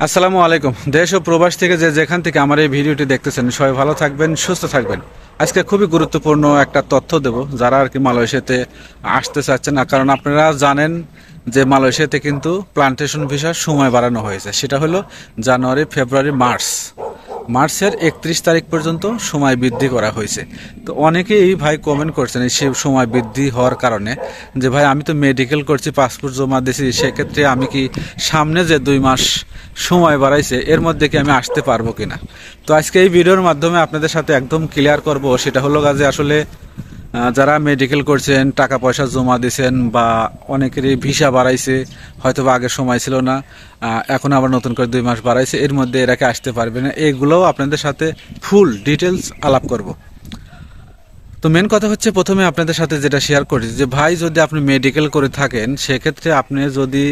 আসসালামু আলাইকুম। দেশ ও প্রবাস থেকে যেখান থেকে আমার এই ভিডিওটি দেখতেছেন সবাই ভালো থাকবেন, সুস্থ থাকবেন। আজকে খুবই গুরুত্বপূর্ণ একটা তথ্য দেব যারা আর কি মালয়েশিয়াতে আসতে চাচ্ছেন না, কারণ আপনারা জানেন যে মালয়েশিয়াতে কিন্তু প্লান্টেশন ভিসার সময় বাড়ানো হয়েছে। সেটা হলো জানুয়ারি, ফেব্রুয়ারি, মার্চের 31 তারিখ পর্যন্ত সময় বৃদ্ধি করা হয়েছে। তো অনেকেই ভাই কমেন্ট করছেন এই সময় বৃদ্ধি হওয়ার কারণে যে ভাই আমি তো মেডিকেল করছি, পাসপোর্ট জমা দিয়েছি, সেক্ষেত্রে আমি কি সামনে যে 2 মাস সময় বাড়াইছে এর মধ্যে কি আমি আসতে পারবো কিনা। তো আজকে এই ভিডিওর মাধ্যমে আপনাদের সাথে একদম ক্লিয়ার করব। সেটা হলো যে আসলে যারা মেডিকেল করছেন, টাকা পয়সা জমা দিয়েছেন, বা অনেকেরই ভিসা বাড়াইছে, হয়তো বা আগের সময় ছিল না, এখন আবার নতুন করে 2 মাস বাড়াইছে, এর মধ্যে এরাকে আসতে পারবে না, এগুলোও আপনাদের সাথে ফুল ডিটেলস আলাপ করব। তো মেন কথা হচ্ছে, প্রথমে আপনাদের সাথে যেটা শেয়ার করি যে ভাই যদি আপনি মেডিকেল করে থাকেন, সেক্ষেত্রে আপনি যদি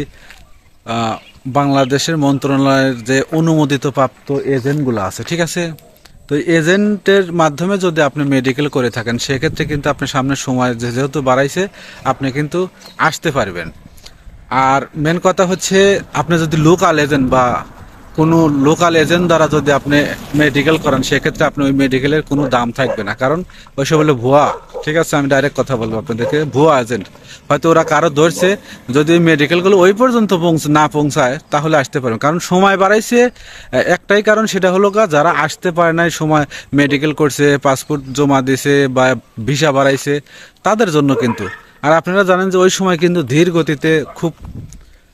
বাংলাদেশের মন্ত্রণালয়ের যে অনুমোদিত প্রাপ্ত এজেন্টগুলো আছে, ঠিক আছে, তো এজেন্টের মাধ্যমে যদি আপনি মেডিকেল করে থাকেন, সেক্ষেত্রে কিন্তু আপনি সামনের সময় যেহেতু বাড়াইছে, আপনি কিন্তু আসতে পারবেন। আর মেন কথা হচ্ছে, আপনি যদি লোকাল এজেন্ট বা কোনো লোকাল এজেন্ট দ্বারা যদি আপনি মেডিকেল করেন, সেক্ষেত্রে আপনি ওই মেডিকেলের কোনো দাম থাকবে না, কারণ ওইসব হলো ভুয়া। ঠিক আছে, আমি ডাইরেক্ট কথা বলবো আপনাদেরকে, ভুয়া এজেন্ট। হয়তো ওরা কারো ধরছে, যদি ওই মেডিকেলগুলো ওই পর্যন্ত না পৌঁছায় তাহলে আসতে পারবেন, কারণ সময় বাড়াইছে একটাই কারণ, সেটা হলো যারা আসতে পারে নাই, সময় মেডিকেল করছে, পাসপোর্ট জমা দিয়েছে বা ভিসা বাড়াইছে, তাদের জন্য কিন্তু। আর আপনারা জানেন যে ওই সময় কিন্তু ধীর গতিতে খুব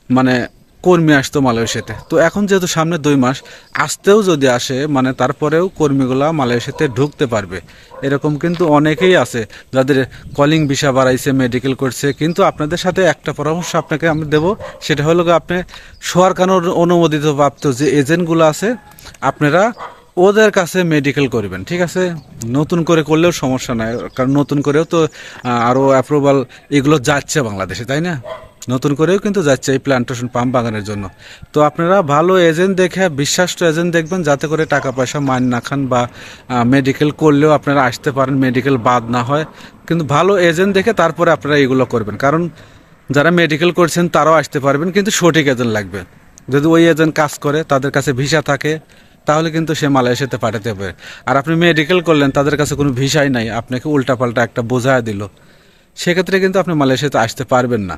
মানে কর্মী আসতো মালয়েশিয়াতে। তো এখন যেহেতু সামনে 2 মাস, আসতেও যদি আসে তারপরেও কর্মীগুলা মালয়েশিয়াতে ঢুকতে পারবে। এরকম কিন্তু অনেকেই আছে যাদের কলিং ভিসা বাড়াইছে, মেডিকেল করছে। কিন্তু আপনাদের সাথে একটা পরামর্শ আপনাকে আমি দেব, সেটা হলো আপনি সরকার অনুমোদিত প্রাপ্ত যে এজেন্টগুলো আছে, আপনারা ওদের কাছে মেডিকেল করবেন। ঠিক আছে, নতুন করে করলেও সমস্যা নাই, কারণ নতুন করেও তো আরও অ্যাপ্রুভাল এগুলো যাচ্ছে বাংলাদেশে, তাই না? নতুন করেও কিন্তু যাচ্ছে এই প্লান্টেশন পাম বাগানের জন্য। তো আপনারা ভালো এজেন্ট দেখে, বিশ্বাস্ত এজেন্ট দেখবেন, যাতে করে টাকা পয়সা মাইন না খান, বা মেডিকেল করলেও আপনারা আসতে পারেন, মেডিকেল বাদ না হয়। কিন্তু ভালো এজেন্ট দেখে তারপরে আপনারা এগুলো করবেন, কারণ যারা মেডিকেল করছেন তারাও আসতে পারবেন, কিন্তু সঠিক এজেন্ট লাগবে। যদি ওই এজেন্ট কাজ করে, তাদের কাছে ভিসা থাকে, তাহলে কিন্তু সে মালয়েশিয়াতে পাঠাতে হবে। আর আপনি মেডিকেল করলেন, তাদের কাছে কোনো ভিসাই নাই, আপনাকে উল্টাপাল্টা একটা বোঝায় দিল, সেক্ষেত্রে কিন্তু আপনি মালয়েশিয়াতে আসতে পারবেন না।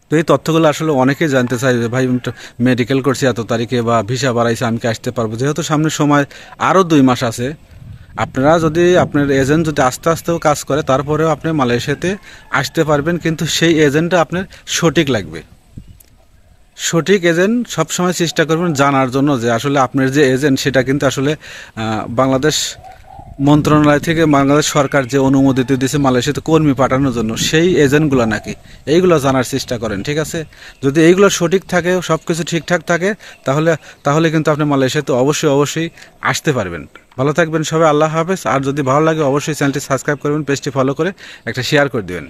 তো এই তথ্যগুলো আসলে অনেকেই জানতে চাই যে ভাই মেডিকেল করছি এত তারিখে, বা ভিসা বাড়াইছে, আমি কি আসতে পারবো? যেহেতু সামনের সময় আরও 2 মাস আছে, আপনারা যদি আপনার এজেন্ট যদি আস্তে আস্তেও কাজ করে, তারপরেও আপনি মালয়েশিয়াতে আসতে পারবেন, কিন্তু সেই এজেন্টটা আপনার সঠিক লাগবে। সঠিক এজেন্ট সবসময় চেষ্টা করবেন জানার জন্য যে আসলে আপনার যে এজেন্ট, সেটা কিন্তু আসলে বাংলাদেশ মন্ত্রণালয় থেকে, বাংলাদেশ সরকার যে অনুমোদিত দিয়েছে মালয়েশিয়াতে কর্মী পাঠানোর জন্য, সেই এজেন্টগুলো নাকি, এইগুলো জানার চেষ্টা করেন। ঠিক আছে, যদি এইগুলো সঠিক থাকে, সব কিছু ঠিকঠাক থাকে, তাহলে তাহলে কিন্তু আপনি মালয়েশিয়াতে অবশ্যই আসতে পারবেন। ভালো থাকবেন সবাই, আল্লাহ হাফেজ। আর যদি ভালো লাগে অবশ্যই চ্যানেলটি সাবস্ক্রাইব করবেন, পেজটি ফলো করে একটা শেয়ার করে দেবেন।